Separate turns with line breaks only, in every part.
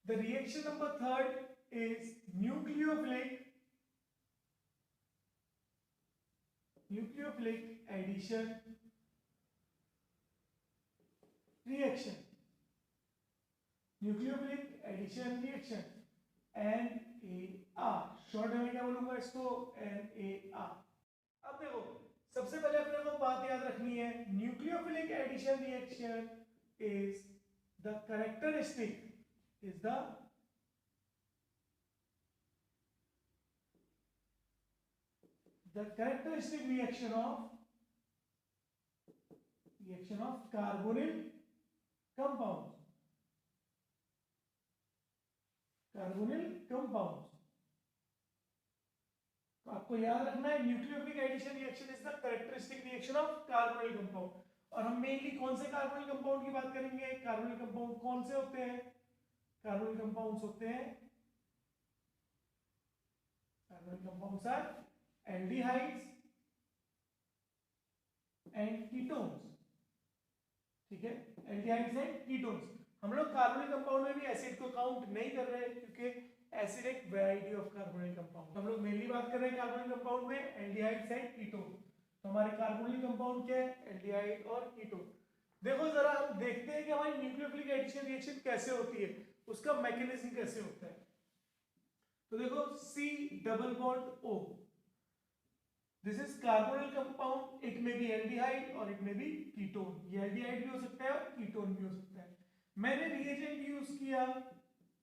The reaction number third is nucleophilic addition reaction. Nucleophilic addition reaction NAR, short में क्या बोलूंगा इसको, NAR. अब देखो सबसे पहले अपने को बात याद रखनी है, nucleophilic addition reaction is the characteristic reaction of carbonyl compounds. तो आपको याद रखना है nucleophilic addition reaction is the characteristic reaction of carbonyl compound. और हम मेनली कौन से कार्बोनिल कंपाउंड की बात करेंगे? कार्बोनिल कंपाउंड कौन से होते हैं? कार्बोनिल कंपाउंड्स होते हैं, carbonyl compounds are aldehydes and ketones. ठीक है, एल्डिहाइड्स एंड कीटोन्स. हम लोग कार्बोनिल कंपाउंड में भी एसिड को काउंट नहीं कर रहे क्योंकि एसिड एक वैरायटी ऑफ कार्बोनिल कंपाउंड. हम लोग मेनली बात कर रहे हैं कार्बोनिल कंपाउंड में एल्डिहाइड्स एंड कीटोन. तो हमारे कार्बोनिल कंपाउंड क्या है? एल्डिहाइड और कीटोन. देखो जरा हम देखते हैं कि हमारी न्यूक्लियोफिलिक एडिशन रिएक्शन कैसे होती है, उसका मैकेनिज्म कैसे होता है. तो देखो C double bond O, this is carbonyl compound. It may be aldehyde और इट मे बी कीटोन. ये एल्डिहाइड भी हो सकता है और कीटोन भी हो सकता है. मैंने रिएजेंट यूज किया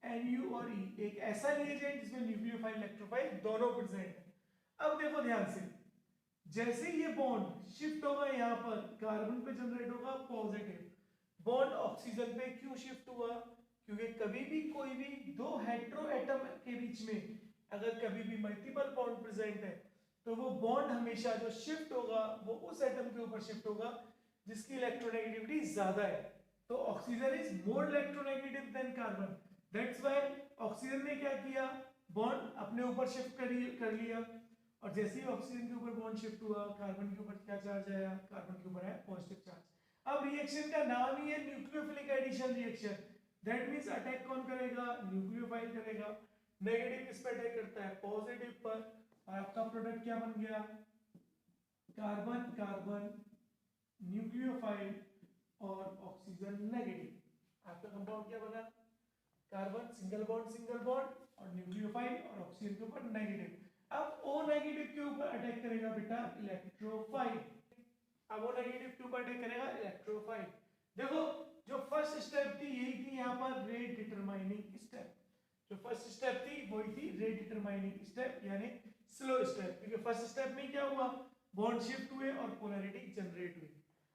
Nu और E, एक ऐसा रिएजेंट जिसमें न्यूक्लियोफाइल इलेक्ट्रोफाइल दोनों प्रेजेंट है. अब देखो ध्यान से, जैसे ये बॉन्ड शिफ्ट होगा यहाँ पर कार्बन पे जनरेट होगा पॉजिटिव बॉन्ड. ऑक्सीजन पे क्यों शिफ्ट हुआ? क्योंकि कभी भी कोई भी दो हेटेरो एटम के बीच में अगर कभी भी मल्टीपल बॉन्ड प्रेजेंट है तो वो बॉन्ड हमेशा जो शिफ्ट होगा वो उस एटम के ऊपर शिफ्ट होगा जिसकी इलेक्ट्रोनेगेटिविटी ज्यादा है. तो oxygen is more electronegative than carbon. That's why oxygen ने क्या किया? बॉन्ड अपने ऊपर शिफ्ट कर लिया. और जैसे ही ऑक्सीजन के ऊपर बॉन्ड शिफ्ट हुआ कार्बन के ऊपर क्या चार्ज आया? कार्बन के ऊपर है पॉजिटिव चार्ज. अब रिएक्शन का नाम ही है nucleophilic addition reaction. That means attack कौन करेगा? न्यूक्लियोफाइल करेगा. नेगेटिव किस पे अटैक करता है? पॉजिटिव पर. और आपका प्रोडक्ट क्या बन गया? कार्बन कार्बन न्यूक्लियोफाइल और ऑक्सीजन नेगेटिव. आपका कंपाउंड क्या बना? कार्बन सिंगल बॉन्ड और न्यूक्लियोफाइल और ऑक्सीजन के ऊपर नेगेटिव. अब O नेगेटिव के ऊपर अटैक करेगा बेटा इलेक्ट्रोफाइल. अब O नेगेटिव के ऊपर अटैक करेगा इलेक्ट्रोफाइल. देखो जो फर्स्ट स्टेप थी यही थी यहाँ पर रेट डिटरमाइनिंग स्टेप. जो फर्स्ट स्टेप थी वही थी रेट डिटरमाइनिंग स्टेप यानी स्लो स्टेप. क्योंकि फर्स्ट स्टेप में क्या हुआ? बॉन्ड शिफ्ट हुए और पोलैरिटी जनरेट हुई.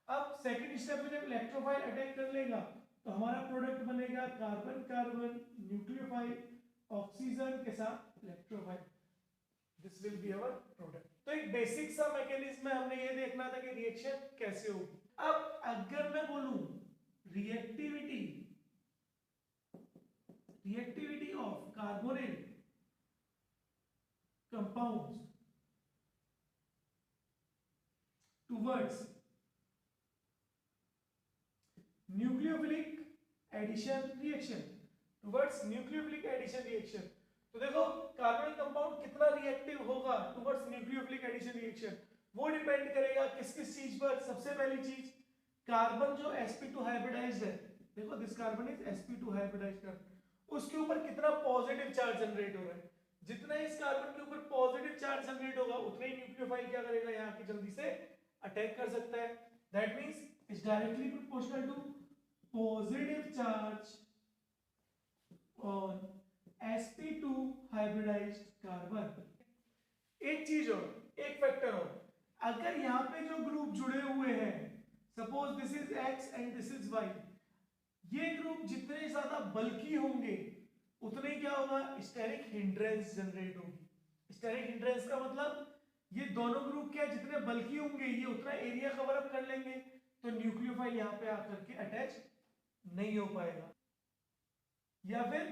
अब सेकंड स्टेप में जब इलेक्ट्रोफाइल अटैक कर लेगा तो हमारा प्रोडक्ट बनेगा कार्बन कार्बन न्यूक्लियोफाइल ऑक्सीजन के साथ electrophile. This will be our product. तो एक बेसिक सा मैकेनिज्म है, हमने ये देखना था कि रिएक्शन कैसे होगी. अब अगर मैं बोलूं reactivity of carbonyl compounds towards nucleophilic addition reaction. तो देखो कार्बोनिल कंपाउंड कितना रिएक्टिव होगा टुवर्ड्स न्यूक्लियोफिलिक एडिशन रिएक्शन वो डिपेंड करेगा किस किस चीज पर. सबसे पहली चीज कार्बन जो sp2 हाइब्रिडाइज्ड है, देखो this carbon is sp2 hybridized carbon, उसके ऊपर कितना पॉजिटिव चार्ज जनरेट हो रहा है. जितना इस कार्बन के ऊपर पॉजिटिव चार्ज जनरेट होगा उतना ही न्यूक्लियोफाइल क्या करेगा? यहाँ की जल्दी से अटैक कर सकता है. That means is directly proportional to positive charge on sp2 hybridized carbon. एक चीज और, एक फैक्टर और, अगर यहाँ पे जो ग्रुप जुड़े हुए हैं, suppose this is x and this is y, ये ग्रुप जितने ज्यादा बल्की होंगे उतने क्या होगा? स्टेरिक हिंड्रेंस जनरेट होगी. स्टेरिक हिंड्रेंस का मतलब ये दोनों ग्रुप क्या जितने बल्की होंगे ये उतना एरिया कवर अप कर लेंगे तो न्यूक्लियोफाइल यहाँ पे आकर के अटैच नहीं हो पाएगा या फिर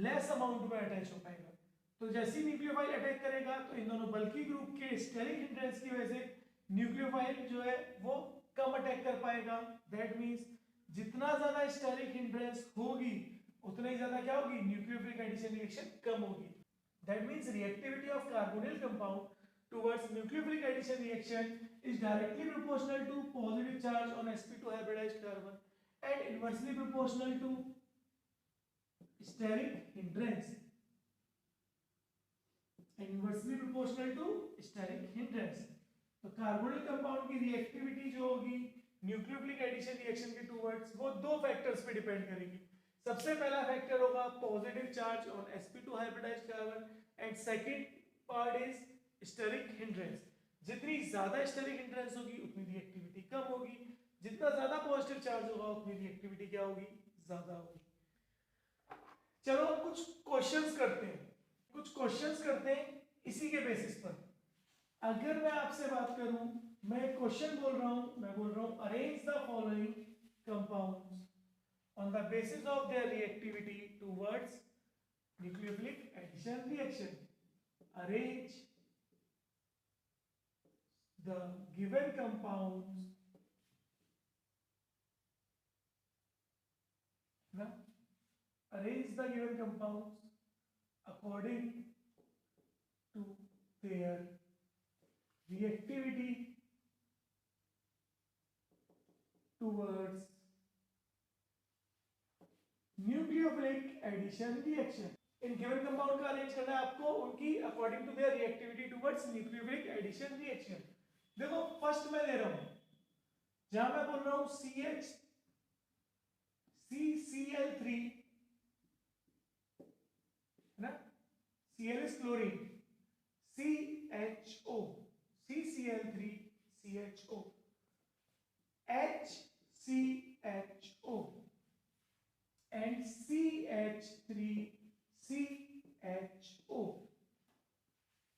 लेस अमाउंट में अटैच हो पाएगा. तो जैसे ही न्यूक्लियोफाइल अटैक करेगा तो इन दोनों बल्की ग्रुप के स्टेरिक हिंड्रेंस की वजह से न्यूक्लियोफाइल जो है वो कम अटैक कर पाएगा. दैट मींस जितना ज्यादा स्टेरिक हिंड्रेंस होगी उतना ही ज्यादा क्या होगी, न्यूक्लियोफिलिक एडिशन रिएक्शन कम होगी। That means reactivity of carbonyl compound towards nucleophilic addition reaction is directly proportional to positive charge on sp2 hybridized carbon and inversely proportional to steric hindrance. Inversely proportional to steric hindrance. तो carbonyl compound की reactivity जो होगी nucleophilic addition reaction के towards, वो दो factors पे depend करेगी। सबसे पहला फैक्टर होगा positive charge on sp2 hybridized carbon and second part is steric hindrance. जितनी ज्यादा स्टेरिक हिंड्रेंस होगी उतनी रिएक्टिविटी कम होगी, जितना ज्यादा पॉजिटिव चार्ज होगा उतनी रिएक्टिविटी क्या होगी, ज्यादा होगी। चलो कुछ क्वेश्चंस करते हैं इसी के बेसिस पर। अगर मैं आपसे बात करूं, मैं क्वेश्चन बोल रहा हूं arrange the following compounds on the basis of their reactivity towards nucleophilic addition reaction. Arrange the given compounds arrange the given compounds according to their reactivity towards nucleophilic addition reaction। इन given compound का arrange करना है आपको उनकी according to their reactivity towards nucleophilic addition reaction. देखो first मैं दे रहा हूं, जहां मैं बोल रहा हूं CCl3 है ना, Cl is chlorine, CHO, CCl3 CHO, HCHO and CH3 CHO।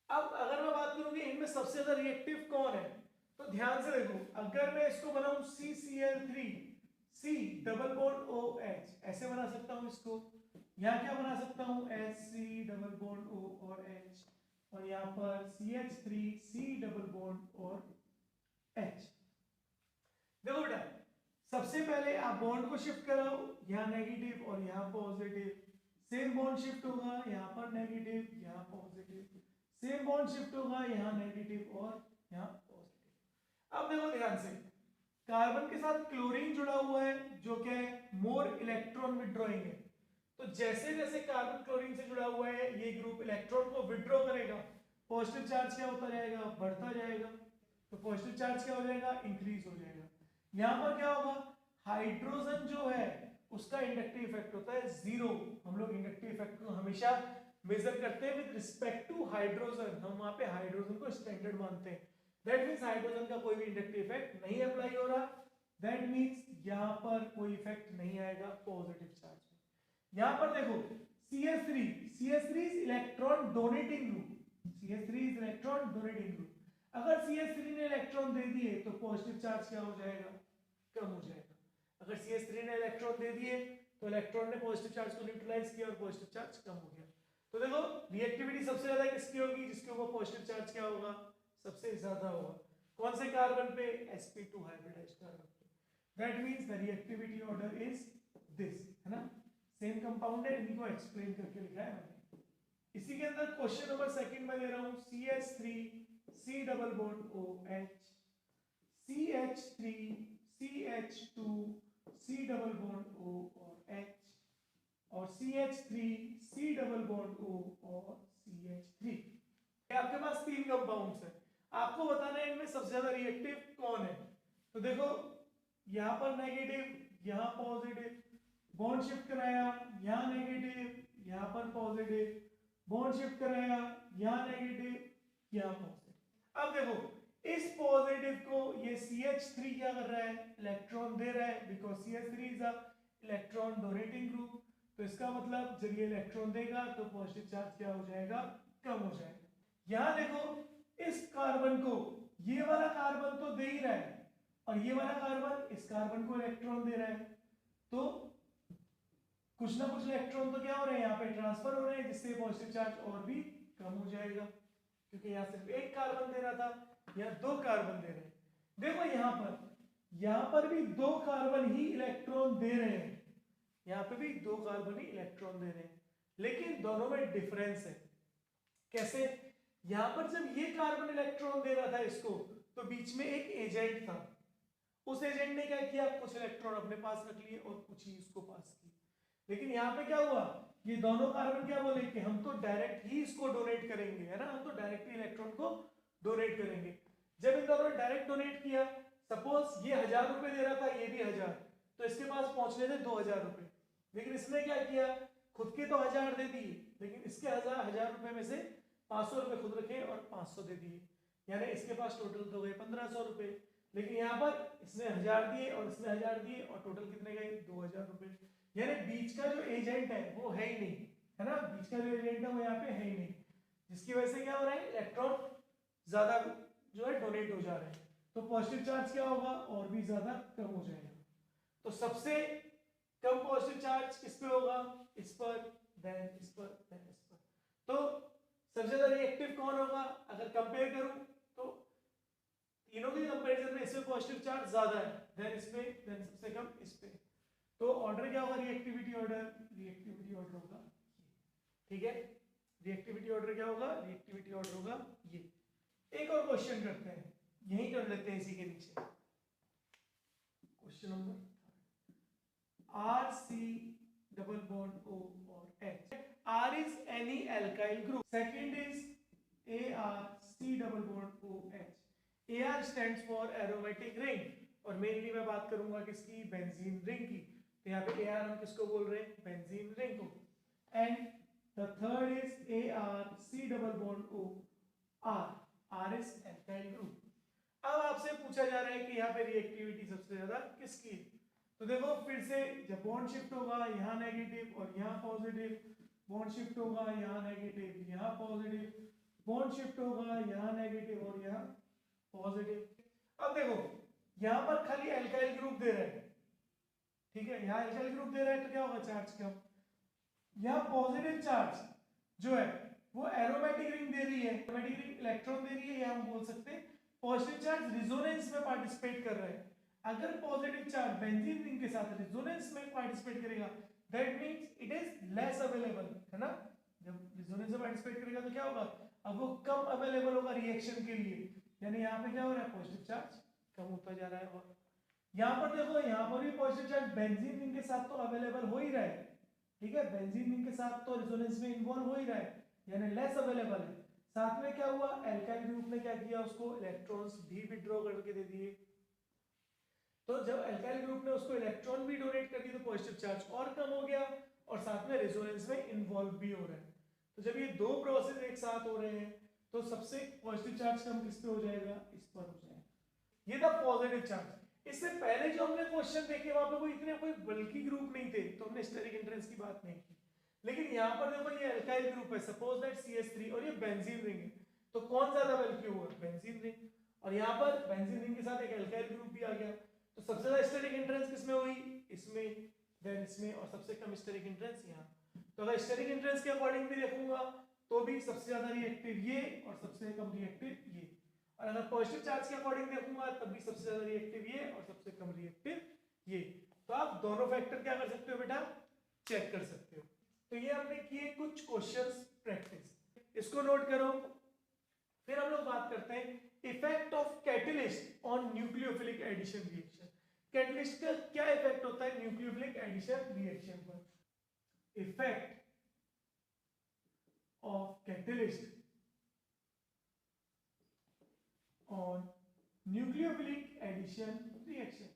अब अगर मैं बात करूं कि इनमें सबसे ज्यादा रिएक्टिव कौन है, तो ध्यान से देखो, अगर मैं इसको बनाऊं CCl3 C double bond OH, ऐसे बना सकता हूं इसको, यहां क्या बना सकता हूं HC डबल बॉन्ड O और H, और यहां पर CH3 C डबल बॉन्ड और H। देखो बेटा, सबसे पहले आप बॉन्ड को शिफ्ट कराओ, यहां नेगेटिव और यहां पॉजिटिव, सेम बॉन्ड शिफ्ट होगा, यहां पर नेगेटिव यहां पॉजिटिव, सेम बॉन्ड शिफ्ट होगा, यहां नेगेटिव और यहां पॉजिटिव। अब देखो ध्यान से, कार्बन के साथ क्लोरीन जुड़ा हुआ है जो कि मोर इलेक्ट्रॉन विड्रॉइंग है, तो जैसे जैसे कार्बन क्लोरीन से जुड़ा हुआ है ये ग्रुप इलेक्ट्रॉन को विड्रॉ करेगा, पॉजिटिव चार्ज क्या होता जाएगा, बढ़ता जाएगा, तो पॉजिटिव चार्ज क्या हो जाएगा, इंक्रीज हो जाएगा। यहां पर क्या होगा, हाइड्रोजन जो है उसका इंडक्टिव इफेक्ट होता है जीरो। हम लोग इंडक्टिव इफेक्ट को हमेशा मेजर करते हैं विद रिस्पेक्ट टू हाइड्रोजन, हम वहां पे हाइड्रोजन को स्टैंडर्ड मानते हैं। दैट मींस हाइड्रोजन का कोई भी इंडक्टिव इफेक्ट नहीं अप्लाई हो रहा, दैट मींस यहां पर कोई इफेक्ट नहीं आएगा पॉजिटिव चार्ज में। यहां पर देखो CH3 is electron donating group, CH3 is electron donating group. अगर CH3 ने इलेक्ट्रॉन दे दिए तो पॉजिटिव चार्ज क्या हो जाएगा, कम हो जाएगा। अगर CH3 ने इलेक्ट्रॉन दे दिए तो इलेक्ट्रॉन ने पॉजिटिव चार्ज को न्यूट्रलाइज किया और पॉजिटिव चार्ज कम हो गया। तो देखो रिएक्टिविटी सबसे ज्यादा किसकी होगी, जिसके ऊपर पॉजिटिव चार्ज क्या होगा, सबसे ज्यादा होगा। कौन से कार्बन पे, sp2 हाइब्रिडाइज्ड कार्बन पे। That means the reactivity order is this, है ना, सेम कंपाउंड है, इन्हीं को एक्सप्लेन करके लिखा है मैंने। इसी के अंदर क्वेश्चन नंबर सेकंड में दे रहा हूं CH3 C double bond OH, CH3 CH2 C double bond O और H, और CH3 C double bond O और CH3। आपके पास तीन कंपाउंड्स हैं, आपको बताना है इनमें सबसे ज्यादा रिएक्टिव कौन है। तो देखो यहां पर नेगेटिव यहां पॉजिटिव, बॉन्ड शिफ्ट कराया, यहां नेगेटिव यहां पर पॉजिटिव, बॉन्ड शिफ्ट कराया, यहां नेगेटिव यहां पॉजिटिव। अब देखो इस पॉजिटिव को ये CH3 क्या कर रहा है, इलेक्ट्रॉन दे रहा है, because CH3 is a electron donating group. तो इसका मतलब जब ये इलेक्ट्रॉन देगा तो पॉजिटिव चार्ज क्या हो जाएगा, कम हो जाएगा। यहां देखो इस कार्बन को, ये वाला कार्बन तो दे ही रहा है और ये वाला कार्बन इस कार्बन को इलेक्ट्रॉन दे रहा है, तो कुछ ना कुछ इलेक्ट्रॉन तो क्या हो रहे हैं, यहाँ पे ट्रांसफर हो रहे हैं, जिससे पॉजिटिव चार्ज और भी कम हो जाएगा, क्योंकि यहाँ सिर्फ एक कार्बन दे रहा था, यहाँ दो कार्बन दे रहे हैं। देखो यहाँ पर भी दो कार्बन ही इलेक्ट्रॉन दे रहे हैं, यहाँ पे भी 2 कार्बन इलेक्ट्रॉन दे रहे हैं, लेकिन दोनों में डिफरेंस है। कैसे? यहाँ पर जब ये कार्बन इलेक्ट्रॉन दे रहा था इसको, तो बीच में एक एजेंट था, उस एजेंट ने क्या किया, कुछ इलेक्ट्रॉन अपने पास रख लिए और कुछ ही इसको पास किए। लेकिन यहाँ पे क्या हुआ, ये दोनों कार्बन क्या बोले कि हम तो डायरेक्ट ही इसको डोनेट करेंगे, है ना, हम तो डायरेक्ट ही इलेक्ट्रॉन को डोनेट करेंगे। जब इन दोनों ने डायरेक्ट डोनेट किया, सपोज ये 1000 रुपए दे रहा था, ये भी 1000, तो इसके पास पहुंचने थे 2000 रुपए, लेकिन इसने क्या किया, खुद के तो 1000 दे दिए, लेकिन इसके 1000 रुपए में से 500 रुपए खुद रखे और 500 दे दिए, यानी इसके पास टोटल तो गए 1500 रुपए। लेकिन यहाँ पर इसने 1000 दिए और इसने 1000 दिए और टोटल कितने गए, 2000 रुपए। यानी बीच का जो एजेंट है वो है ही नहीं, है ना, बीच का जो एजेंट है वो यहाँ पे है ही नहीं, जिसकी वजह से क्या हो रहा है, इलेक्ट्रॉन ज्यादा जो है डोनेट हो जा रहे हैं, तो पॉजिटिव चार्ज क्या होगा, और भी ज्यादा कम हो जाएगा। तो सबसे कम पॉजिटिव चार्ज किस पे होगा, इस पर, देन इस पर, देन इस पर। तो सबसे ज्यादा रिएक्टिव कौन होगा, अगर कंपेयर करूं तो तीनों के कंपैरिजन में इसमें पॉजिटिव चार्ज ज्यादा है, देन इसमें, देन सबसे कम इस पे। तो ऑर्डर क्या होगा, रिएक्टिविटी ऑर्डर होगा, ठीक है, रिएक्टिविटी ऑर्डर क्या होगा, रिएक्टिविटी ऑर्डर होगा ये। एक और क्वेश्चन करते हैं, यही कर लेते हैं इसी के नीचे, question number RC double bond O और H। R is any alkyl group, second is ARC double bond OH। AR stands for aromatic ring, और मेनली मैं बात करूंगा किसकी, बेंजीन रिंग की, तो यहाँ पे AR हम किसको बोल रहे हैं, बेंजीन रिंग को। And the third is ARC double bond O, R is alkyl group। अब आपसे पूछा जा रहा है कि यहाँ पे रिएक्टिविटी सबसे ज्यादा किसकी है, तो देखो फिर से जब बॉन्ड शिफ्ट होगा यहाँ नेगेटिव और यहाँ पॉजिटिव, बॉन्ड शिफ्ट होगा यहाँ नेगेटिव यहाँ पॉजिटिव, बॉन्ड शिफ्ट होगा यहाँ नेगेटिव और यहाँ पॉजिटिव। अब देखो यहाँ पर खाली एल्काइल ग्रुप दे रहे हैं, ठीक है, यहाँ एल्काइल ग्रुप दे रहा है तो क्या होगा, चार्ज कम। यहाँ पॉजिटिव चार्ज जो है वो एरोमेटिक रिंग दे रही है, एरोमेटिक रिंग इलेक्ट्रॉन दे रही है, या हम बोल सकते हैं पॉजिटिव चार्ज रिजोनेंस में पार्टिसिपेट कर रहा है। अगर पॉजिटिव चार्ज बेंजीन रिंग के साथ रिजोनेंस में पार्टिसिपेट करेगा, that means it is less available, है ना, जब रिजोनेंस में पार्टिसिपेट करेगा तो क्या होगा, अब वो कम अवेलेबल होगा रिएक्शन के लिए, यानी यहाँ पे क्या हो रहा है, पॉजिटिव चार्ज कम होता जा रहा है। और यहाँ पर देखो, यहाँ पर भी पॉजिटिव चार्ज बेंजीन रिंग के साथ तो अवेलेबल हो ही रहा है, ठीक है, बेंजीन रिंग के साथ तो रिजोनेंस में इन्वॉल्व हो ही रहा है, यानी लेस अवेलेबल है। साथ में क्या हुआ, एल्काइल ग्रुप ने क्या किया, उसको इलेक्ट्रॉन्स भी विड्रॉ करके दे दिए, तो जब एल्काइल ग्रुप ने उसको इलेक्ट्रॉन भी डोनेट कर दिए तो पॉजिटिव चार्ज और कम हो गया, और साथ में रेजोनेंस में इन्वॉल्व भी हो रहा है। तो जब ये दो प्रोसेस एक साथ हो रहे हैं तो सबसे पॉजिटिव चार्ज कम किस पे हो जाएगा, इस पर हो जाएगा। ये था पॉजिटिव चार्ज। इससे पहले जो हमने क्वेश्चन देखे वहां पे कोई बल्की ग्रुप नहीं थे, तो हमने स्टेरिक एंट्रेंस की बात नहीं की। लेकिन यहाँ पर देखो ये एल्काइल ग्रुप है, सपोज दैट CH3 और ये बेंजीन रिंग है, तो कौन ज्यादा बल्की होगा, बेंजीन रिंग। और यहाँ पर बेंजीन रिंग के साथ एक एल्काइल ग्रुप भी आ गया, तो सबसे ज्यादा स्टेरिक एंट्रेंस किसमें हुई, इसमें, देन इसमें, और सबसे कम स्टेरिक एंट्रेंस यहाँ। तो अगर स्टेरिक एंट्रेंस के अकॉर्डिंग भी देखूंगा तो भी सबसे ज्यादा रिएक्टिव ये और सबसे कम रिएक्टिव ये, और अगर पॉजिटिव चार्ज के अकॉर्डिंग देखूंगा तब भी सबसे ज्यादा रिएक्टिव ये और सबसे कम रिएक्टिव ये। तो आप दोनों फैक्टर क्या कर सकते हो बेटा, चेक कर सकते हो। तो ये हमने किए कुछ क्वेश्चंस प्रैक्टिस, इसको नोट करो। फिर हम लोग बात करते हैं effect of catalyst on nucleophilic addition reaction. Catalyst का क्या इफेक्ट होता है न्यूक्लियोफिलिक एडिशन रिएक्शन पर। Effect of catalyst on nucleophilic addition reaction.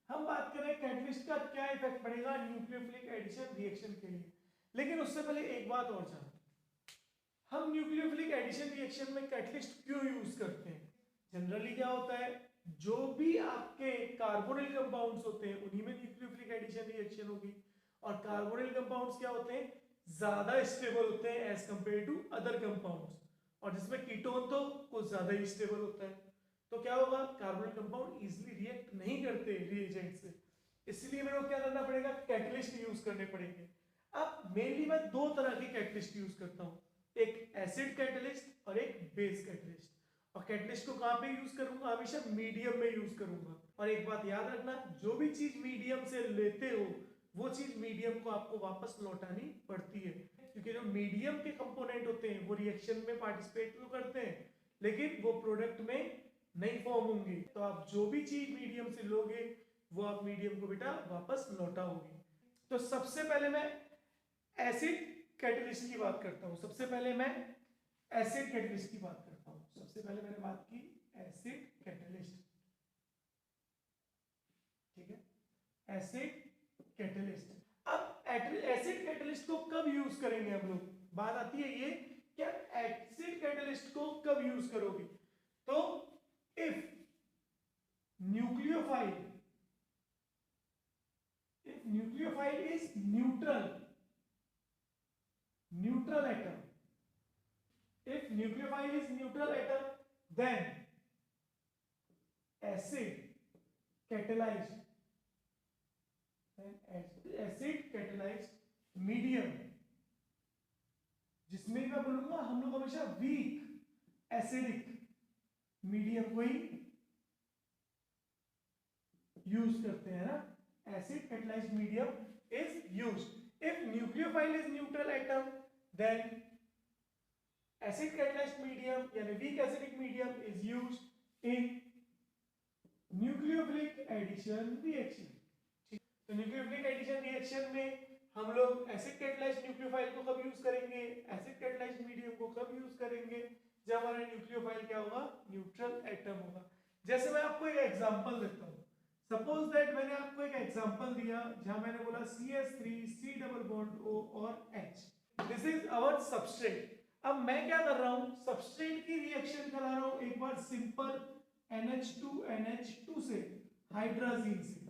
हम बात करें कैटलिस्ट का क्या इफेक्ट पड़ेगा न्यूक्लियोफिलिक एडिशन रिएक्शन के लिए, लेकिन उससे पहले एक बात और जानो, हम न्यूक्लियोफिलिक एडिशन रिएक्शन में कैटलिस्ट क्यों यूज करते हैं। जनरली क्या होता है, जो भी आपके कार्बोनिल कंपाउंड्स होते हैं उन्हीं में न्यूक्लियोफिलिक एडिशन रिएक्शन होगी, और कार्बोनिल कंपाउंड्स क्या होते हैं, ज्यादा स्टेबल होते हैं as compare to other compounds, और जिसमें कीटोन तो कुछ ज्यादा ही स्टेबल होता है। तो क्या होगा, कार्बोनिल कंपाउंड इजीली रिएक्ट नहीं करते रिएजेंट से, इसलिए मेरे को क्या करना पड़ेगा, कैटलिस्ट यूज करने पड़ेंगे। अब मेनली मैं दो तरह के कैटलिस्ट यूज करता हूँ, एक एसिड कैटलिस्ट और एक बेस कैटलिस्ट। और कैटलिस्ट को कहाँ पे यूज करूंगा, हमेशा मीडियम में यूज करूंगा। और एक बात याद रखना, जो भी चीज मीडियम से लेते हो वो चीज मीडियम को आपको वापस लौटानी पड़ती है, क्योंकि जो मीडियम के कंपोनेंट होते हैं वो रिएक्शन में पार्टिसिपेट तो करते हैं लेकिन वो प्रोडक्ट में नहीं फॉर्म होंगे। तो आप जो भी चीज मीडियम से लोगे वो आप मीडियम को बेटा वापस लौटाओगे। तो सबसे पहले मैं एसिड कैटलिस्ट की बात करता हूं। सबसे पहले मैं एसिड कैटलिस्ट की बात करता हूं। सबसे पहले मैंने बात की एसिड कैटलिस्ट, ठीक है, एसिड कैटलिस्ट। अब एसिड कैटलिस्ट को कब यूज करेंगे हम लोग, बात आती है ये क्या एसिड कैटलिस्ट को कब यूज करोगे। तो if nucleophile is neutral atom, if nucleophile is neutral atom, then acid catalyzed medium, जिसमें मैं बोलूंगा हम लोग हमेशा वीक एसिडिक मीडियम को ही यूज करते हैं ना। Acid catalysed medium is used. If nucleophile is neutral atom then acid catalyzed medium यानी weak acidic medium is used in nucleophilic addition reaction। तो nucleophilic addition reaction में हम लोग acid catalyzed nucleophile को कब यूज करेंगे, acid catalyzed medium को कब यूज करेंगे, जब हमारा nucleophile क्या होगा, न्यूट्रल एटम होगा। जैसे मैं आपको एक एग्जांपल देता हूँ। सपोज दैट मैंने आपको एक एग्जांपल दिया जहां मैंने बोला CH3 C double bond O और H, this is our substrate. अब मैं क्या कर रहा हूं, सबस्ट्रेट की रिएक्शन करा रहा हूं एक बार सिंपल NH2NH2 से हाइड्राजीन से,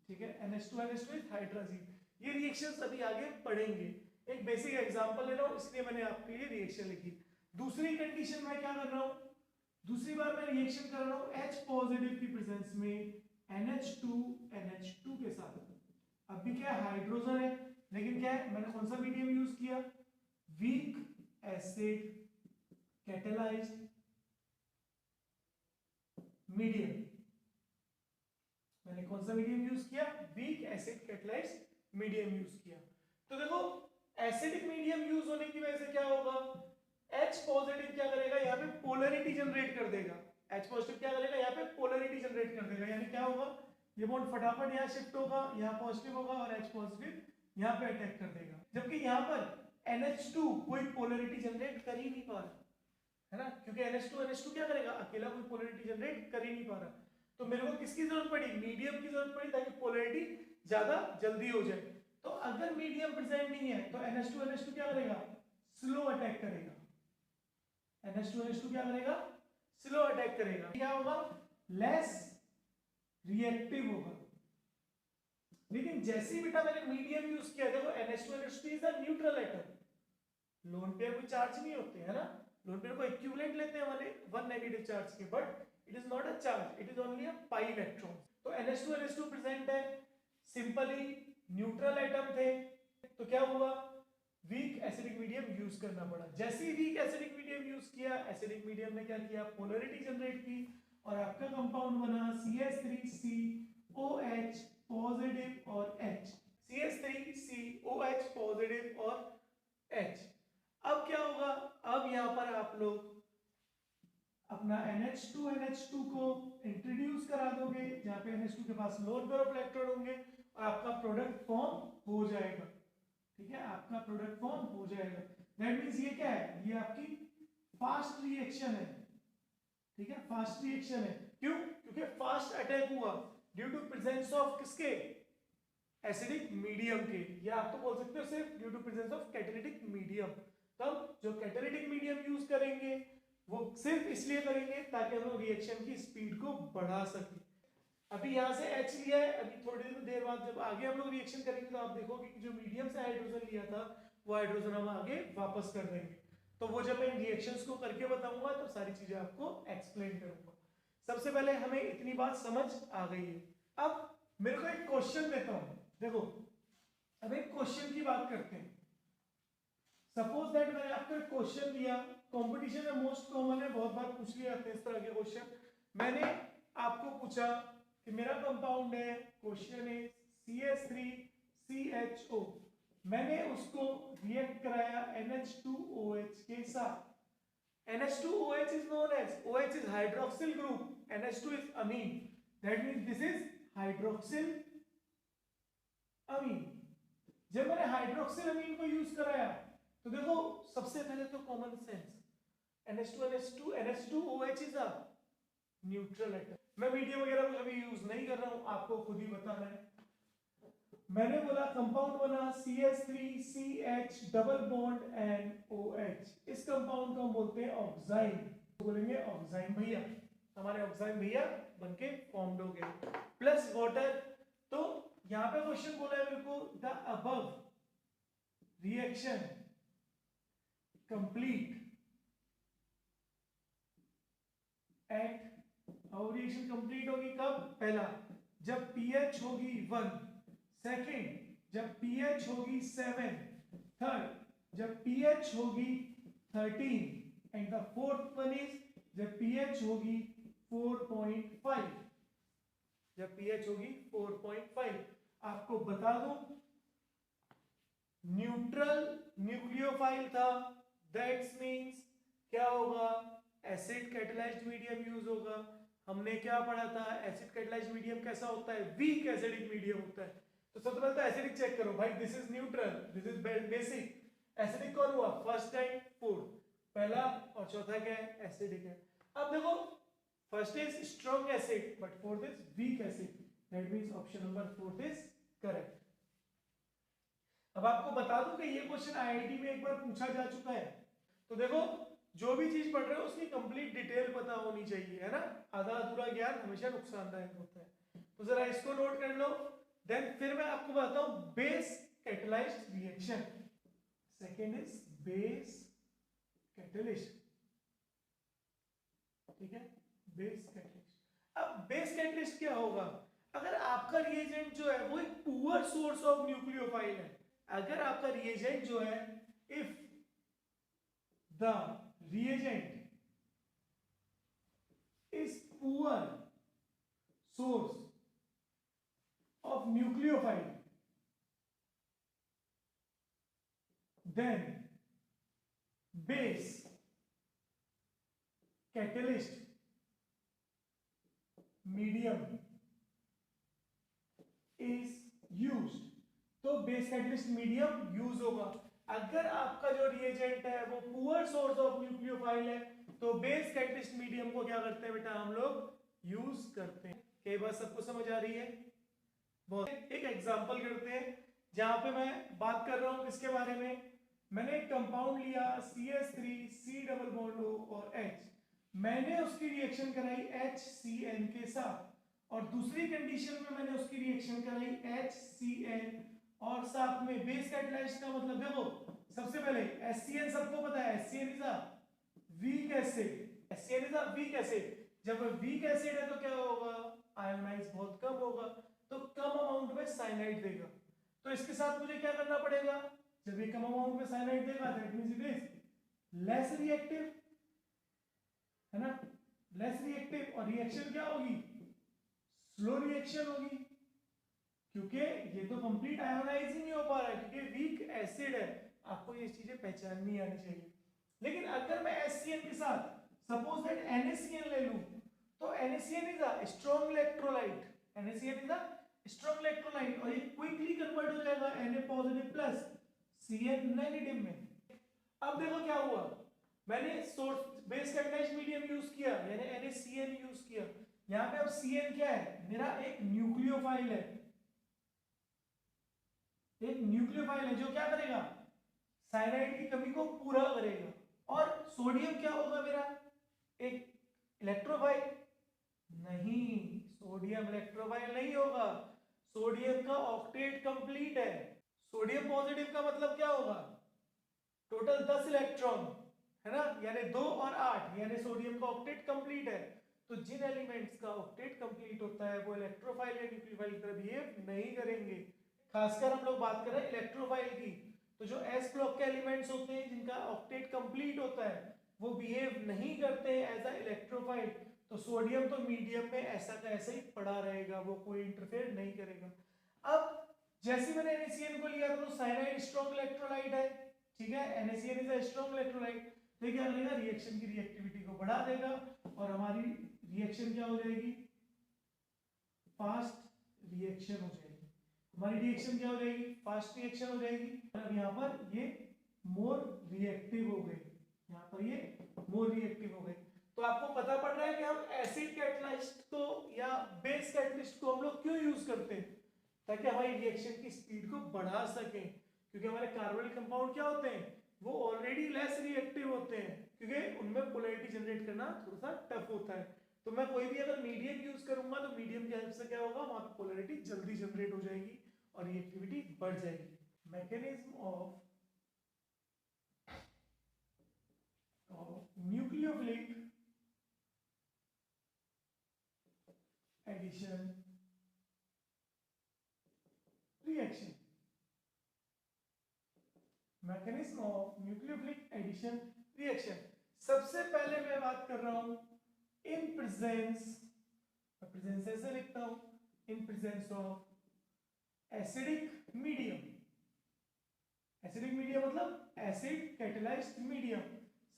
ठीक है, NH2NH2 इज हाइड्राजीन। ये रिएक्शंस अभी आगे पढ़ेंगे, एक बेसिक एग्जांपल ले रहा हूं इसलिए मैंने आपके लिए रिएक्शन लिखी। दूसरी कंडीशन में क्या कर रहा हूं, दूसरी बार मैं रिएक्शन कर रहा हूं H पॉजिटिव की प्रेजेंस में NH2NH2 के साथ। अब भी क्या हाइड्रोजन है लेकिन क्या है, मैंने कौन सा मीडियम यूज किया, वीक एसिड कैटलाइज्ड मीडियम। मैंने कौन सा मीडियम यूज किया, weak acid catalysed medium use किया। तो देखो एसिडिक मीडियम यूज होने की वजह से क्या होगा, H पॉजिटिव क्या करेगा, यहाँ पे पोलरिटी जनरेट कर देगा। H पॉजिटिव क्या करेगा, यहाँ पे पोलरिटी जनरेट कर देगा, यानी क्या होगा, ये बॉन्ड फटाफट यहाँ शिफ्ट होगा, यहाँ पॉजिटिव होगा और H पॉजिटिव यहाँ पे अटैक कर देगा। जबकि यहाँ पर NH2 कोई पोलरिटी जनरेट कर ही नहीं पा रहा है ना, क्योंकि NH2 क्या करेगा, अकेला कोई पोलरिटी जनरेट कर ही नहीं पा रहा। तो मेरे को किसकी जरूरत पड़ी, मीडियम की जरूरत पड़ी ताकि पोलरिटी ज्यादा जल्दी हो जाए। तो अगर मीडियम प्रेजेंट नहीं है तो NH2 क्या करेगा, स्लो अटैक करेगा। NH2 क्या करेगा, स्लो अटैक करेगा। क्या होगा, लेस रिएक्टिव होगा। लेकिन जैसे ही बेटा मैंने मीडियम यूज किया, देखो NH2 is a neutral atom, lone pair कोई चार्ज नहीं होते है ना, लोन पेयर को इक्विवेलेंट लेते हैं वाले वन नेगेटिव चार्ज के, but it is not a charge, it is only a pi electron. तो NH2 प्रेजेंट है, सिंपली न्यूट्रल एटम थे, तो क्या हुआ, वीक एसिडिक मीडियम यूज करना पड़ा। जैसे ही वीक एसिडिक मीडियम यूज किया, एसिडिक मीडियम ने क्या किया, पोलरिटी जनरेट की और आपका कंपाउंड बना CH3COH पॉजिटिव और H, CH3COH पॉजिटिव और H। अब क्या होगा, अब यहां पर आप लोग अपना NH2NH2 को इंट्रोड्यूस करा दोगे, जहां पे NH2 के पास लोन पेयर ऑफ इलेक्ट्रॉन होंगे और आपका प्रोडक्ट फॉर्म हो जाएगा। ठीक है, आपका प्रोडक्ट फॉर्म हो जाएगा। दैट मींस ये क्या है, ये आपकी फास्ट रिएक्शन है। ठीक है, फास्ट रिएक्शन है, क्यों, क्योंकि फास्ट अटैक हुआ ड्यू टू प्रेजेंस ऑफ किसके, एसिडिक मीडियम के, या आप तो बोल सकते हो सिर्फ due to presence of catalytic medium. तब जो कैटालिटिक मीडियम यूज करेंगे वो सिर्फ इसलिए करेंगे ताकि हम लोग रिएक्शन की स्पीड को बढ़ा सके। अभी यहाँ से H लिया है, अभी थोड़ी देर बाद जब आगे हम लोग रिएक्शन करेंगे तो आप देखोगे कि जो मीडियम से हाइड्रोजन लिया था वो हाइड्रोजन हम आगे वापस कर देंगे। तो वो जब मैं इन रिएक्शंस को करके बताऊंगा तो सारी चीजें आपको एक्सप्लेन करूंगा। सबसे पहले हमें इतनी बात समझ आ गई है। अब मेरे को एक क्वेश्चन देता हूं, देखो अब एक क्वेश्चन की बात करते हैं। सपोज दैट मैंने आपको एक क्वेश्चन दिया, कंपटीशन में मोस्ट कॉमन है, बहुत बार पूछ लिया जाते हैं इस तरह के क्वेश्चन। मैंने आपको पूछा कि मेरा कंपाउंड है, क्वेश्चन है CHO, मैंने उसको रिएक्ट कराया NH2OH के साथ। NH2OH is known as, OH is hydroxyl group, NH2 is amine, that means this is hydroxyl amine। जब मैंने हाइड्रोक्सिल अमीन को यूज कराया तो देखो सबसे पहले तो common sense, NH2OH is a neutral atom. मैं मीडियम वगैरह को कभी यूज नहीं कर रहा हूं, आपको खुद ही बताना है। मैंने बोला कंपाउंड बना CH3CH डबल बॉन्ड NOH, इस कंपाउंड को हम बोलते हैं ऑक्साइन, बोलेंगे ऑक्साइन भैया, हमारे ऑक्साइन भैया बनके फॉर्म्ड हो गए, प्लस वाटर। तो यहां पे क्वेश्चन बोला है मेरे को, the above reaction complete at, और रिएक्शन कंप्लीट होगी कब? पहला, जब pH होगी 1, सेकेंड जब pH होगी 7, थर्ड जब pH होगी 13, and the fourth one is जब pH होगी 4.5, जब pH होगी 4.5। आपको बता दूं न्यूट्रल न्यूक्लियोफाइल था, दैट्स मींस क्या होगा, एसिड कैटालाइज्ड मीडियम यूज होगा। हमने क्या पढ़ा था, एसिड कैटालाइज्ड मीडियम कैसा होता है, वीक एसिडिक मीडियम होता है। तो सबसे पहले तो एसिडिक चेक करो भाई, this is neutral, this is basic. Acidic कौन हुआ, फर्स्ट एंड फोर्थ, पहला और चौथा क्या है, एसिडिक है। अब देखो first is strong acid but fourth is weak acid, that means option number fourth is correct. अब आपको बता दूं कि ये क्वेश्चन आईआईटी में एक बार पूछा जा चुका है। तो देखो जो भी चीज पढ़ रहे हो उसकी कंप्लीट डिटेल पता होनी चाहिए, है ना, आधा अधूरा ज्ञान हमेशा नुकसानदायक होता है। तो जरा इसको नोट कर लो, देन फिर मैं आपको बताता हूं base catalysed reaction. Second is base catalyst, ठीक है, बेस कैटालिस्ट। अब बेस कैटालिस्ट क्या होगा, अगर आपका रिएजेंट जो है वो एक पुअर सोर्स ऑफ न्यूक्लियोफाइल है, अगर आपका रिएजेंट जो है, if the reagent is poor source of nucleophile, then base catalyst medium is used। तो बेस कैटलिस्ट मीडियम यूज होगा। अगर आपका जो रिएजेंट है वो पुअर सोर्स ऑफ न्यूक्लियोफाइल है तो बेस कैटलिस्ट मीडियम को क्या करते हैं बेटा, हम लोग यूज करते हैं। कई बार सबको समझ आ रही है? बहुत। एक एग्जांपल करते हैं जहां पे मैं बात कर रहा हूं किसके बारे में, मैंने एक कंपाउंड लिया CH3 C double bond O और H, मैंने उसकी रिएक्शन कराई HCN के साथ, और दूसरी कंडीशन में मैंने उसकी रिएक्शन कराई HCN और साथ में बेस कैटालाइज्ड का मतलब देखो सबसे पहले HCN सबको पता है, HCN is a weak acid, HCN is a weak acid. जब वीक एसिड है तो क्या होगा, आयोनाइज बहुत कम होगा, तो कम अमाउंट में साइनाइड देगा। तो इसके साथ मुझे क्या करना पड़ेगा, जब ये कम अमाउंट में साइनाइड देगा that means it is less reactive, है ना, लेस रिएक्टिव, और रिएक्शन क्या होगी, स्लो रिएक्शन होगी, क्योंकि ये तो कंप्लीट आयोनाइज ही नहीं हो पा रहा है क्योंकि वीक एसिड है। आपको ये चीजें पहचाननी आनी चाहिए। लेकिन अगर मैं HCN के साथ सपोज दैट NaCN ले लूं, तो NaCN is a strong electrolyte, NaCN is a strong electrolyte, और ये क्विकली कन्वर्ट हो जाएगा Na positive plus Cn negative में। अब देखो क्या हुआ, मैंने source base catalysed medium use किया यानी NaCN यूज किया। यहां पे अब Cn क्या है, मेरा एक न्यूक्लियोफाइल है, एक न्यूक्लियोफाइल है जो क्या करेगा, साइनाइड की कमी को पूरा करेगा। और सोडियम क्या होगा मेरा, एक इलेक्ट्रोफाइल, नहीं, सोडियम इलेक्ट्रोफाइल नहीं होगा, सोडियम का ऑक्टेट कंप्लीट है। सोडियम पॉजिटिव का मतलब क्या होगा, टोटल 10 इलेक्ट्रॉन, है ना, यानी 2 और 8, यानी सोडियम का ऑक्टेट कंप्लीट है। तो जिन एलिमेंट्स का ऑक्टेट कंप्लीट होता है वो इलेक्ट्रोफाइल या न्यूक्लियोफाइल की तरह बिहेव नहीं करेंगे। खासकर हम लोग बात कर रहे हैं इलेक्ट्रोफाइल की, तो जो एस ब्लॉक के एलिमेंट्स होते हैं जिनका ऑक्टेट कंप्लीट होता है वो बिहेव नहीं करते एज अ इलेक्ट्रोफाइल। तो सोडियम तो मीडियम में ऐसा का ऐसा ही पड़ा रहेगा, वो कोई इंटरफेयर नहीं करेगा। अब जैसे मैंने NaCN को लिया था तो साइनाइड स्ट्रॉन्ग इलेक्ट्रोलाइट है, ठीक है, NaCN is a strong electrolyte, तो क्या करेगा, रिएक्शन की रिएक्टिविटी को बढ़ा देगा और हमारी रिएक्शन क्या हो जाएगी, फास्ट रिएक्शन हो जाएगी, हमारी रिएक्शन क्या हो जाएगी, फास्ट रिएक्शन हो जाएगी। अब यहाँ पर ये मोर रिएक्टिव हो गई, यहाँ पर ये मोर रिएक्टिव हो गई। तो आपको पता पड़ रहा है कि हम एसिड कैटलिस्ट को या बेस कैटलिस्ट को हम लोग क्यों यूज करते हैं, ताकि हमारी रिएक्शन की स्पीड को बढ़ा सकें, क्योंकि हमारे कार्बोनिल कंपाउंड क्या होते हैं, वो ऑलरेडी लेस रिएक्टिव होते हैं, क्योंकि उनमें पोलैरिटी जनरेट करना थोड़ा सा टफ होता है। तो मैं कोई भी अगर मीडियम यूज करूंगा तो मीडियम की हेल्प से क्या होगा, वहां पर पोलैरिटी जल्दी जनरेट हो जाएगी और रिएक्टिविटी बढ़ जाएगी। Mechanism of nucleophilic addition reaction, mechanism of nucleophilic addition reaction. सबसे पहले मैं बात कर रहा हूं इन प्रेजेंस, प्रेजेंस ऐसे लिखता हूं, in presence of acidic medium, acidic medium मतलब एसिड कैटलाइज्ड मीडियम।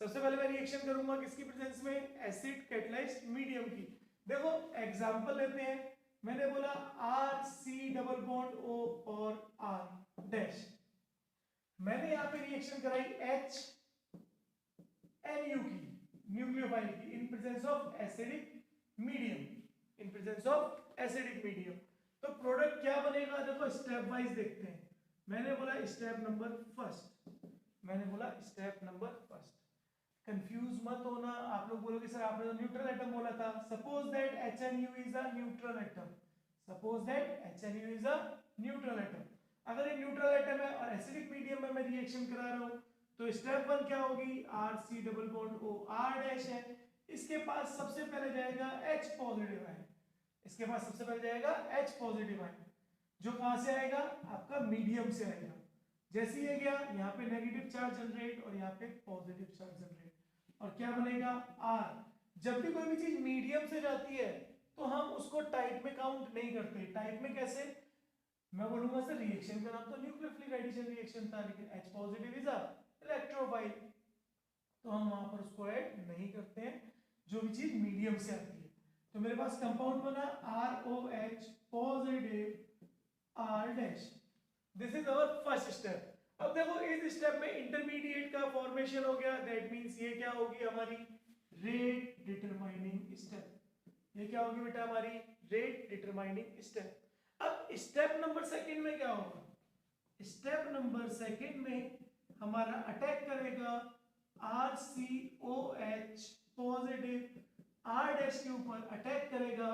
सबसे पहले मैं रिएक्शन करूंगा किसकी प्रेजेंस में, एसिड कैटलाइज्ड मीडियम की। देखो एग्जांपल लेते हैं, मैंने बोला RC डबल बॉन्ड O और R डैश, मैंने यहां पे रिएक्शन कराई HNU की, न्यूक्लियोफाइल की, in presence of acidic medium, in presence of acidic medium. तो प्रोडक्ट क्या बनेगा, देखो स्टेप वाइज देखते हैं। मैंने बोला स्टेप नंबर फर्स्ट, मैंने बोला स्टेप नंबर फर्स्ट, कंफ्यूज मत होना। आप लोग बोलोगे सर आपने तो न्यूट्रल एटम बोला था, suppose that HNU is a neutral atom, suppose that HNU is a neutral atom. अगर ये न्यूट्रल एटम है और एसिडिक मीडियम में मैं रिएक्शन करा रहा हूं तो स्टेप वन क्या होगी, RC double bond O R dash है, इसके पास सबसे पहले जाएगा H पॉजिटिव आयन, इसके पास सबसे पहले जाएगा H पॉजिटिव आयन, जो कहां से आएगा, आपका मीडियम से आएगा। जैसे ये गया यहाँ पे नेगेटिव चार्ज जनरेट और यहाँ पे पॉजिटिव चार्ज जनरेट, और क्या बनेगा R। जब भी कोई भी चीज मीडियम से जाती है तो हम उसको टाइप में काउंट नहीं करते। टाइप में कैसे, मैं बोलूंगा सर रिएक्शन का नाम तो न्यूक्लियोफिलिक एडिशन रिएक्शन था, लेकिन H positive is a electrophile, तो हम वहां पर उसको ऐड नहीं करते हैं जो भी चीज मीडियम से आती है। तो मेरे पास कंपाउंड बना ROH positive R dash, this is our first step. अब देखो इस स्टेप में इंटरमीडिएट का फॉर्मेशन हो गया, दैट मींस ये क्या होगी हमारी रेट डिटरमाइनिंग स्टेप, ये क्या होगी बेटा हमारी रेट डिटरमाइनिंग स्टेप। अब स्टेप नंबर सेकंड में क्या होगा, स्टेप नंबर सेकंड में हमारा अटैक करेगा RCOH पॉजिटिव R डैश के ऊपर अटैक करेगा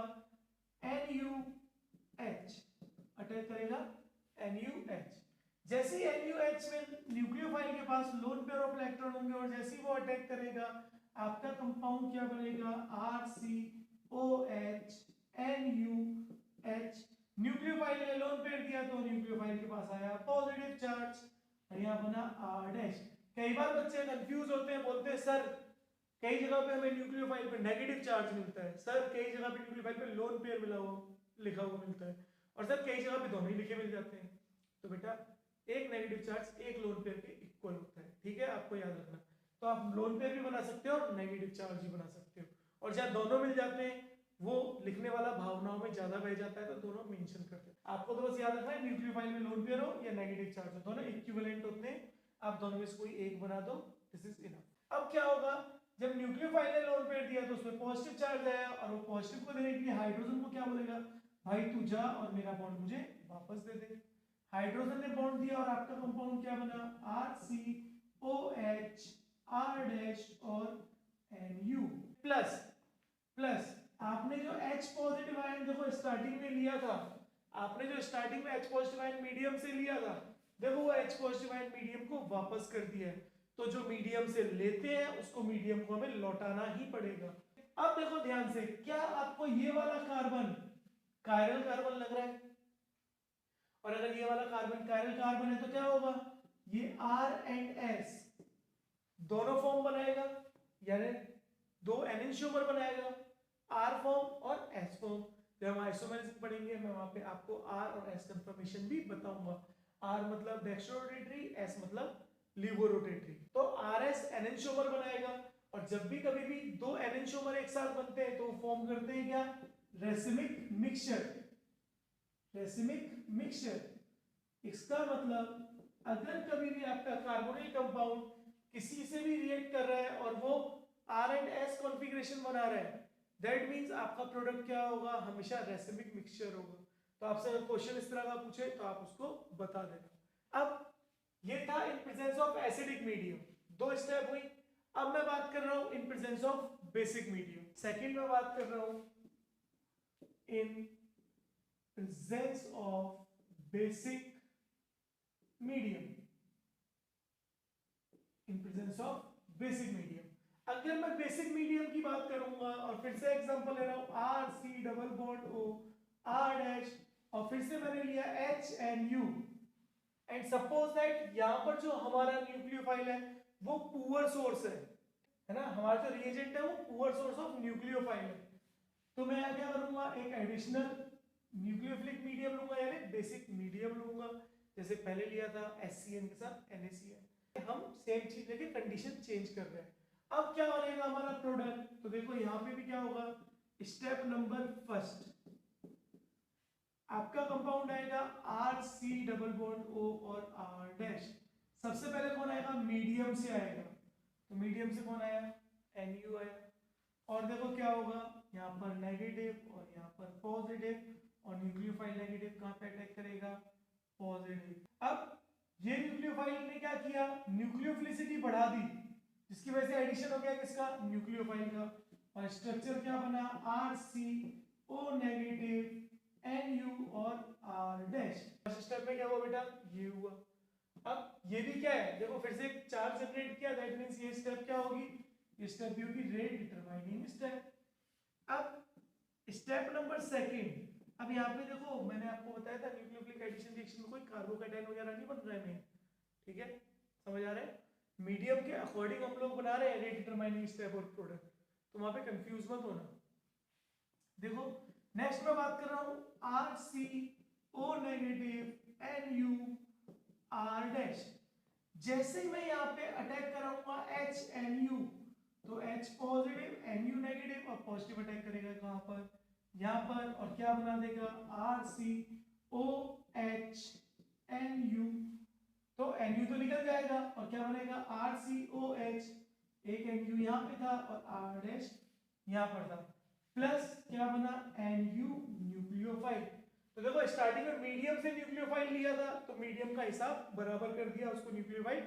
NUH, अटैक करेगा NUH। जैसे ही NUH में न्यूक्लियोफाइल के पास लोन पेयर ऑफ इलेक्ट्रॉन होंगे और जैसे ही वो अटैक करेगा आपका कंपाउंड क्या बनेगा, RCOH NUH। न्यूक्लियोफाइल ने लोन पेयर दिया तो न्यूक्लियोफाइल के पास आया पॉजिटिव चार्ज, यहाँ बना R डैश। कई बार बच्चे कंफ्यूज होते हैं, बोलते हैं सर कई जगह पे हमें न्यूक्लियोफाइल पे नेगेटिव चार्ज मिलता है, सर कई जगह पे न्यूक्लियोफाइल पे लोन पेयर लिखा हुआ मिलता है, और सर कई जगह पे दोनों ही लिखे मिल जाते हैं। तो बेटा एक नेगेटिव चार्ज एक लोन पेयर के इक्वल होता है, ठीक है, आपको याद रखना। तो आप लोन पेयर भी बना सकते हो और नेगेटिव चार्ज भी बना सकते हो, और जहाँ दोनों मिल जाते हैं वो लिखने वाला भावनाओं में ज्यादा बह जाता है, तो दोनों मेंशन करते हैं। आपको तो बस याद रखना है न्यूक्लियोफाइल में लोन पेयर हो या नेगेटिव चार्ज हो, दोनों इक्विवेलेंट होते हैं, आप दोनों में से कोई एक बना दो, दिस इज इनफ। अब क्या होगा, जब न्यूक्लियोफाइल ने लोन पेयर दिया तो उसमें पॉजिटिव चार्ज आया, और वो पॉजिटिव को देने के लिए हाइड्रोजन को क्या बोलेगा, भाई तू जा और मेरा बॉन्ड मुझे वापस दे दे। हाइड्रोजन ने बॉन्ड दिया और आपका कंपाउंड क्या बना, RCOH R डैश और NU प्लस प्लस। आपने जो H पॉजिटिव आयन देखो स्टार्टिंग में लिया था, आपने जो स्टार्टिंग में H पॉजिटिव आयन मीडियम से लिया था, देखो वो H पॉजिटिव आयन मीडियम को वापस कर दिया है, तो जो मीडियम से लेते हैं उसको मीडियम को हमें लौटाना ही पड़ेगा। अब देखो ध्यान से, क्या आपको ये वाला कार्बन कायरल कार्बन लग रहा है, और अगर ये वाला कार्बन कायरल कार्बन है तो क्या होगा, ये R एंड S दोनों फॉर्म बनाएगा, यानी दो एनेंशियोमर बनाएगा, R फॉर्म और S फॉर्म। जब हम आइसोमेरिज्म पढ़ेंगे मैं वहां पे आपको आर और एस कंफर्मेशन भी बताऊंगा। आर मतलब डेक्स्ट्रो रोटेटरी, एस मतलब लीवो रोटेटरी। तो आर एस एनेंशियोमर बनाएगा, और जब भी कभी भी दो एनेंशियोमर एक साथ बनते हैं तो फॉर्म करते हैं क्या, रेसिमिक मिक्सचर। रेसिमिक मिक्सचर इसका मतलब अगर कभी भी आपका कार्बोनिल कंपाउंड किसी से भी रिएक्ट कर रहा है और वो आर एंड एस कॉन्फ़िगरेशन बना रहा है, दैट मींस आपका प्रोडक्ट क्या होगा, हमेशा रेसिमिक मिक्सचर होगा। तो आपसे अगर क्वेश्चन इस तरह का पूछे तो आप उसको बता देना। अब ये था in presence of acidic medium, दो स्टेप हुई। अब मैं बात कर रहा हूं in presence of basic medium. Second में बात कर रहा हूं in presence of basic medium. In presence of basic medium, अगर मैं बेसिक मीडियम की बात करूंगा और फिर से एग्जांपल ले रहा हूं R C double bond O R dash, और फिर से मैंने लिया H N U, and suppose that यहां पर जो हमारा न्यूक्लियोफाइल है वो पुअर सोर्स है ना, हमारा जो रिएजेंट है वो पुअर सोर्स ऑफ न्यूक्लियोफाइल है। तो मैं क्या करूंगा, एक एडिशनल न्यूक्लियोफिलिक मीडियम लूंगा, यानी बेसिक मीडियम लूंगा, जैसे पहले लिया था HCN के साथ NaCN। हम सेम चीज लेके कंडीशन चेंज कर रहे हैं। अब क्या बनेगा हमारा प्रोडक्ट, तो देखो यहाँ पे भी क्या होगा, स्टेप नंबर फर्स्ट आपका कंपाउंड आएगा R C double bond O और आर डैश। सबसे पहले कौन आएगा, मीडियम से आएगा, तो मीडियम से कौन आया, NU आया। और देखो क्या होगा, यहाँ पर नेगेटिव और यहाँ पर पॉजिटिव, और न्यूक्लियोफाइल नेगेटिव कहाँ पे अटैक करेगा, पॉजिटिव। अब ये न्यूक्लियोफाइल ने क्या किया, न्यूक्लियोफिलिसिटी बढ़ा दी, जिसकी वजह से एडिशन हो गया किसका, न्यूक्लियोफाइल का, और स्ट्रक्चर क्या बना, RCO नेगेटिव NU और R डैश। फर्स्ट स्टेप में क्या हुआ बेटा, ये हुआ। अब ये भी क्या है, देखो फिर से एक चार्ज जनरेट किया, दैट मींस ये स्टेप क्या होगी, ये स्टेप भी होगी रेट डिटरमाइनिंग स्टेप। अब स्टेप नंबर सेकंड, अब यहाँ पे देखो मैंने आपको बताया था न्यूक्लियोफिलिक एडिशन रिएक्शन में कोई कार्बोकैटायन वगैरह नहीं बन रहा है, ठीक है, समझ आ रहा है। मीडियम के अकॉर्डिंग हम लोग बना रहे हैं रेट डिटरमाइनिंग स्टेप और प्रोडक्ट, तो वहां पे कंफ्यूज मत होना। देखो नेक्स्ट मैं बात कर रहा हूं RCO negative NU R dash. जैसे ही मैं यहाँ पे अटैक कराऊंगा HNU, तो H पॉजिटिव NU नेगेटिव, और पॉजिटिव अटैक करेगा कहां पर, यहाँ पर, और क्या बना देगा RCOH NU, तो NU तो निकल जाएगा और क्या बनेगा RCOH, एक NU यहाँ पे था और R डैश यहाँ पर था, प्लस क्या बना NU न्यूक्लियोफाइल। तो देखो स्टार्टिंग में मीडियम से न्यूक्लियोफाइल लिया था तो मीडियम का हिसाब बराबर कर दिया, उसको न्यूक्लियोफाइल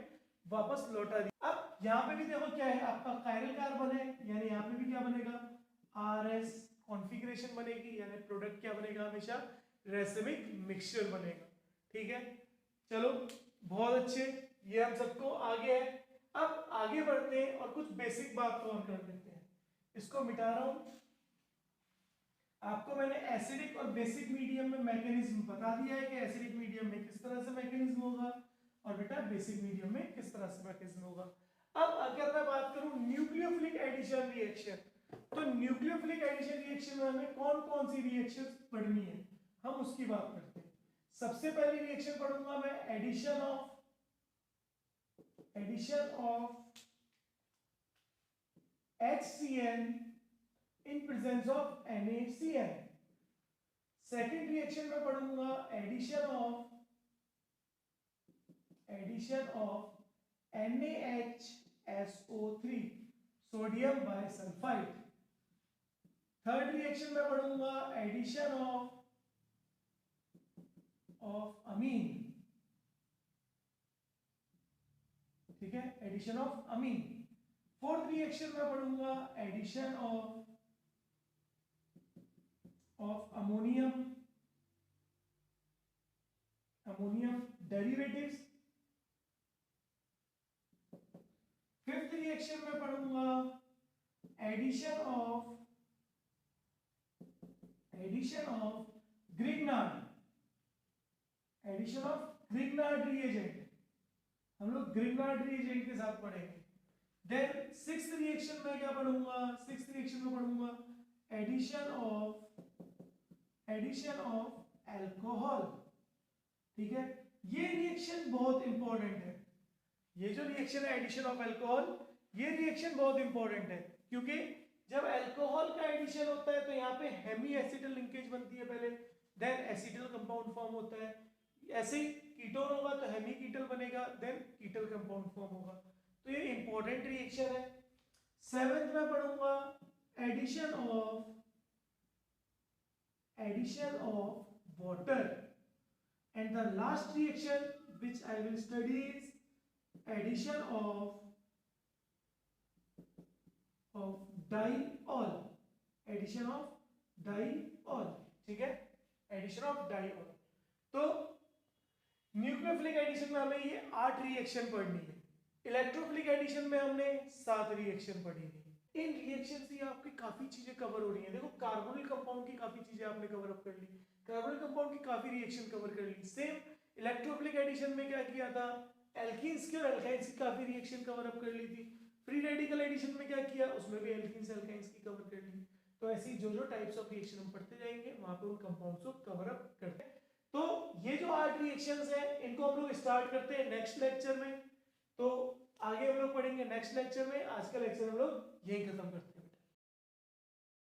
वापस लौटा दिया। अब यहाँ पे भी देखो क्या है, आपका कायरल कार्बन है, यानी यहाँ पे भी क्या बनेगा, RS कॉन्फ़िगरेशन बनेगी, यानी प्रोडक्ट क्या बनेगा, हमेशा रेसिमिक मिक्सचर बनेगा, ठीक है। चलो बहुत अच्छे, ये हम सबको आगे है। अब आगे बढ़ते हैं और कुछ बेसिक बात को हम कर लेते हैं, इसको मिटा रहा हूं। आपको मैंने एसिडिक और बेसिक मीडियम में मैकेनिज्म बता दिया है कि एसिडिक मीडियम में किस तरह से मैकेनिज्म होगा और बेटा बेसिक मीडियम में किस तरह से मैकेनिज्म होगा। अब अगर मैं बात करूं न्यूक्लियोफिलिक एडिशन रिएक्शन, तो न्यूक्लियोफिलिक एडिशन रिएक्शन में हमें कौन कौन सी रिएक्शंस पढ़नी है, हम उसकी बात करते हैं। सबसे पहली रिएक्शन पढ़ूंगा मैं addition of HCN in presence of NaCN। Second reaction में पढ़ूंगा addition of NaHSO3 sodium bisulphide. Third reaction में पढ़ूंगा एडिशन ऑफ अमीन, ठीक है, addition of amine. Fourth reaction में पढ़ूंगा addition of ammonium derivatives. Fifth reaction में पढ़ूंगा एडिशन ऑफ ग्रिग्नार्ड रिएजेंट, हम लोग ग्रिग्नार्ड रिएजेंट के साथ पढ़ेंगे। देन सिक्स्थ रिएक्शन में क्या पढ़ूंगा, सिक्स्थ रिएक्शन में पढ़ूंगा addition of addition of alcohol, ठीक है। ये रिएक्शन बहुत इंपॉर्टेंट है, ये जो रिएक्शन है एडिशन ऑफ एल्कोहल, ये रिएक्शन बहुत इंपॉर्टेंट है, क्योंकि जब एल्कोहल का एडिशन होता है तो यहाँ पे हेमी एसिटल लिंकेज बनती है पहले, देन एसिटल कंपाउंड फॉर्म होता है, ऐसे ही कीटोन होगा तो हेमी कीटल बनेगा, देन कीटल कंपाउंड फॉर्म होगा। तो ये इंपॉर्टेंट रिएक्शन है। 7th में पढ़ूंगा addition of water, and the last reaction which I will study is addition of diol, addition of diol, ठीक है, एडिशन ऑफ डाइऑल। तो न्यूक्लियोफिलिक एडिशन में हमें ये 8 रिएक्शन पढ़नी है, इलेक्ट्रोफिलिक एडिशन में हमने 7 रिएक्शन पढ़ी थी। इन रिएक्शन से आपकी काफी चीजें कवर हो रही हैं। देखो कार्बोनिल कंपाउंड की काफी चीजें आपने कवर अप कर ली, कार्बोनिल कंपाउंड की काफी रिएक्शन कवर कर ली। सेम इलेक्ट्रोफिलिक एडिशन में क्या किया था, एल्कीन्स की और एल्काइंस की काफी रिएक्शन कवर अप कर ली थी। फ्री रेडिकल एडिशन में क्या किया, उसमें भी एल्कीन्स एल्काइंस की कवर कर ली। तो ऐसी जो टाइप्स ऑफ रिएक्शन हम पढ़ते जाएंगे वहां पे उन कंपाउंड्स को कवर अप करते हैं। तो ये जो 8 रिएक्शंस हैं इनको हम लोग स्टार्ट करते हैं नेक्स्ट लेक्चर में। तो आगे हम लोग पढ़ेंगे नेक्स्ट लेक्चर में, आज का लेक्चर हम लोग यही खत्म करते हैं।